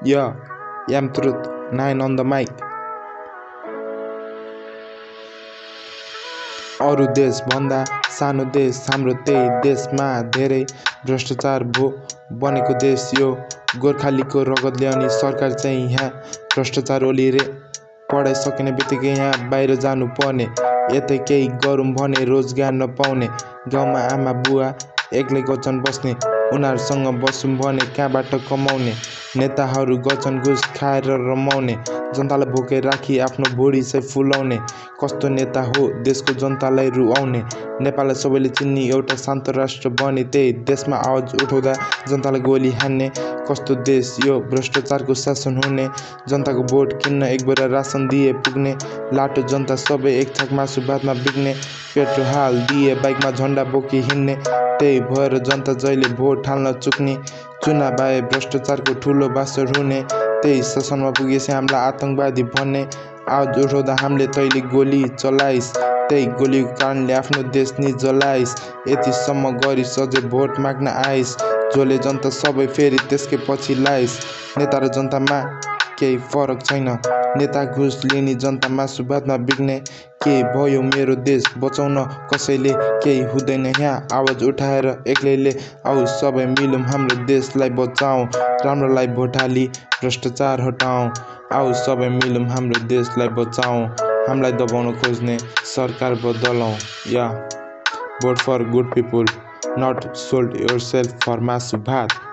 Yeah, am truth 9 on the mic. अरू देश भन्दा सानो देश हाम्रो त्यही देशमा धेरै भ्रष्टाचार बनेको देश यो गोर्खालीको रगतले अनि सरकार चाहिँ यहाँ भ्रष्टाचार ओलिरे पढाइ सकिने बित्तिकै यहाँ बाहिर जानु पर्ने यतै केही गरौँ भने रोजगार नपाउने गाउँमा आमा बुवा एक्लै गछन् बस्ने उनीहरूसँग बसौँ भने कहाँबाट कमाउने नेताहरू गछन् घुस खाएर रमाउने जनतालाई भोकै राखी आफ्नो भुँडी चाहिँ फुलाउने कस्तो नेता हो देशको जनतालाई रुवाउने नेपाललाई सबैले चिन्ने एउटा शान्त राष्ट्र बने त्यही देशमा आवाज उठाउँदा जनतालाई गोली हान्ने कस्तो देश यो भ्रष्टाचारको शासन हुने जनताको भोट किन्न एक बेर रासन दिए पुग्ने लाटो जनता सबै एक छाक मासु भातमा बिग्ने पेट्रोल हाल दिए बाइकमा झन्डा बोकी हिँड्ने त्यही भएर जनता जहिले भोट हाल्न चुक्ने चुनाव आए भ्रष्टाचारको ठुलो बासर हुने त्यही शासनमा पुगेपछि हामीलाई आतंकवादी भन्ने आवाज उठाउँदा हामीले तैँले गोली चलाइस् त्यही गोलीको कारणले आफ्नो देश नि जलाइस् यतिसम्म गरिस् अझै भोट माग्न आइस् जसले जनता सबै फेरि त्यसकै पछि लाइस् नेता र जनतामा केही फरक छैन नेता घुस लिने जनता मासु भातमा बिग्ने के भयो मेरो देश बचाउन कसैले केही हुँदैन यहाँ आवाज उठाएर एक्लैले आऊ सबै मिलौँ हाम्रो देशलाई बचाऊ राम्रोलाई भोट हाली भ्रष्टाचार हटाऊ आऊ सबै मिलौँ हाम्रो देशलाई बचाऊ हामीलाई दबाउन खोज्ने सरकार बदलौँ या vote for good people not sold yourself for mass भात